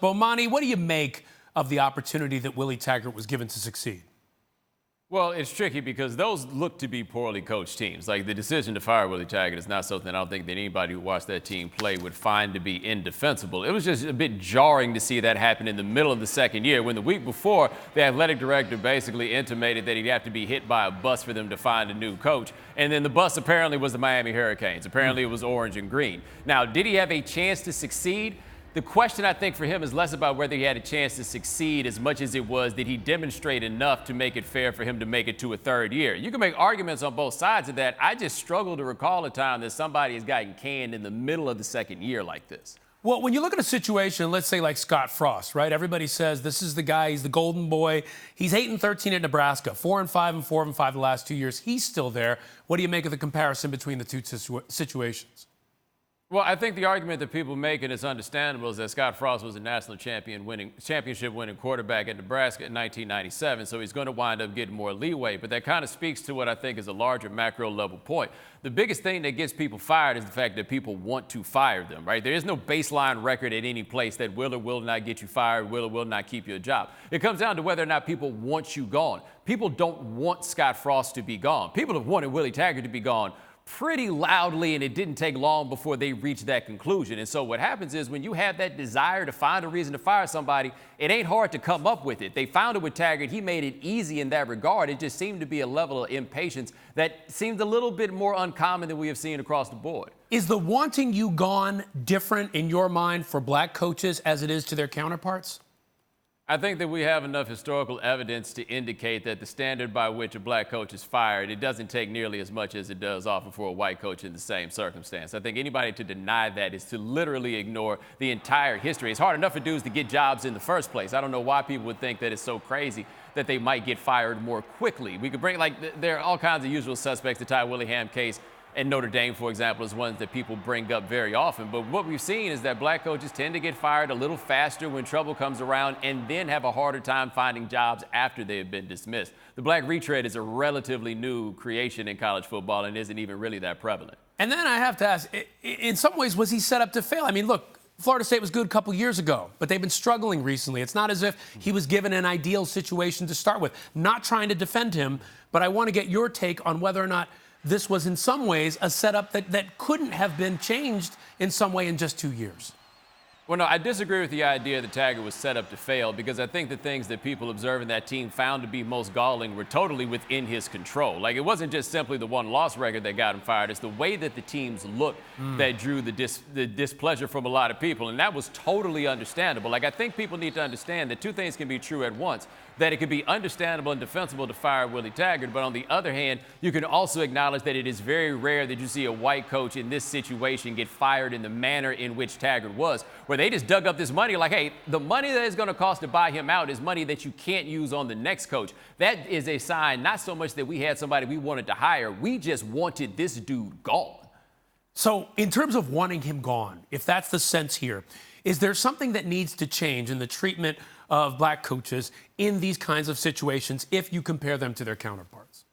Bomani, what do you make of the opportunity that Willie Taggart was given to succeed? Well, it's tricky because those look to be poorly coached teams. Like, the decision to fire Willie Taggart is not something I don't think that anybody who watched that team play would find to be indefensible. It was just a bit jarring to see that happen in the middle of the second year when the week before the athletic director basically intimated that he'd have to be hit by a bus for them to find a new coach. And then the bus apparently was the Miami Hurricanes. Apparently it was orange and green. Now, did he have a chance to succeed? The question, I think, for him is less about whether he had a chance to succeed as much as it was did he demonstrate enough to make it fair for him to make it to a third year. You can make arguments on both sides of that. I just struggle to recall a time that somebody has gotten canned in the middle of the second year like this. Well, when you look at a situation, let's say like Scott Frost, right? Everybody says this is the guy, he's the golden boy. He's 8-13 at Nebraska, 4-5 and 4-5 the last 2 years. He's still there. What do you make of the comparison between the two situations? Well, I think the argument that people make, and it's understandable, is that Scott Frost was a national championship winning quarterback at Nebraska in 1997, so he's going to wind up getting more leeway. But that kind of speaks to what I think is a larger macro level point. The biggest thing that gets people fired is the fact that people want to fire them, right? There is no baseline record at any place that will or will not get you fired, will or will not keep you a job. It comes down to whether or not people want you gone. People don't want Scott Frost to be gone. People have wanted Willie Taggart to be gone pretty loudly, and it didn't take long before they reached that conclusion. And so what happens is when you have that desire to find a reason to fire somebody, it ain't hard to come up with it. They found it with Taggart. He made it easy in that regard. It just seemed to be a level of impatience that seemed a little bit more uncommon than we have seen across the board. Is the wanting you gone different in your mind for black coaches as it is to their counterparts? I think that we have enough historical evidence to indicate that the standard by which a black coach is fired, it doesn't take nearly as much as it does often for a white coach in the same circumstance. I think anybody to deny that is to literally ignore the entire history. It's hard enough for dudes to get jobs in the first place. I don't know why people would think that it's so crazy that they might get fired more quickly. We could bring, like, there are all kinds of usual suspects. The Ty Willingham case and Notre Dame, for example, is ones that people bring up very often. But what we've seen is that black coaches tend to get fired a little faster when trouble comes around and then have a harder time finding jobs after they have been dismissed. The black retread is a relatively new creation in college football and isn't even really that prevalent. And then I have to ask, in some ways, was he set up to fail? I mean, look, Florida State was good a couple years ago, but they've been struggling recently. It's not as if he was given an ideal situation to start with. Not trying to defend him, but I want to get your take on whether or not this was in some ways a setup that couldn't have been changed in some way in just 2 years. Well, no, I disagree with the idea that Taggart was set up to fail because I think the things that people observing that team found to be most galling were totally within his control. Like, it wasn't just simply the one-loss record that got him fired. It's the way that the teams looked that drew the displeasure from a lot of people, and that was totally understandable. Like, I think people need to understand that two things can be true at once, that it could be understandable and defensible to fire Willie Taggart, but on the other hand, you can also acknowledge that it is very rare that you see a white coach in this situation get fired in the manner in which Taggart was, where they just dug up this money like, hey, the money that it's going to cost to buy him out is money that you can't use on the next coach. That is a sign not so much that we had somebody we wanted to hire, we just wanted this dude gone. So in terms of wanting him gone, if that's the sense here, is there something that needs to change in the treatment of black coaches in these kinds of situations if you compare them to their counterparts?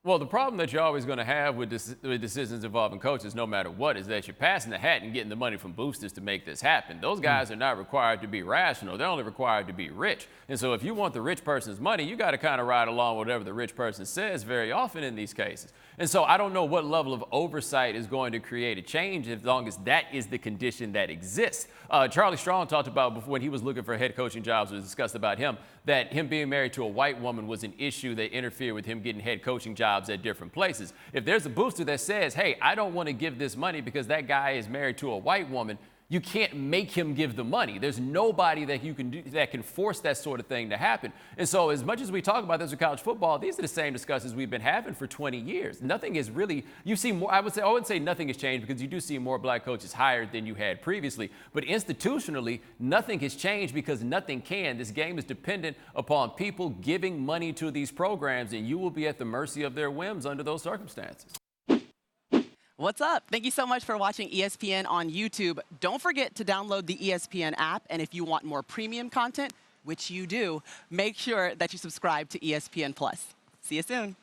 Well, the problem that you're always going to have with decisions involving coaches, no matter what, is that you're passing the hat and getting the money from boosters to make this happen. Those guys are not required to be rational. They're only required to be rich. And so if you want the rich person's money, you got to kind of ride along with whatever the rich person says very often in these cases. And so I don't know what level of oversight is going to create a change as long as that is the condition that exists. Charlie Strong talked about before when he was looking for head coaching jobs, it was discussed about him, that him being married to a white woman was an issue that interfered with him getting head coaching jobs at different places. If there's a booster that says, hey, I don't want to give this money because that guy is married to a white woman, you can't make him give the money. There's nobody that you can do that can force that sort of thing to happen. And so as much as we talk about this with college football, these are the same discussions we've been having for 20 years. Nothing is really, you see more, I wouldn't say nothing has changed because you do see more black coaches hired than you had previously. But institutionally, nothing has changed because nothing can. This game is dependent upon people giving money to these programs, and you will be at the mercy of their whims under those circumstances. What's up? Thank you so much for watching ESPN on YouTube. Don't forget to download the ESPN app, and if you want more premium content, which you do, make sure that you subscribe to ESPN+. See you soon.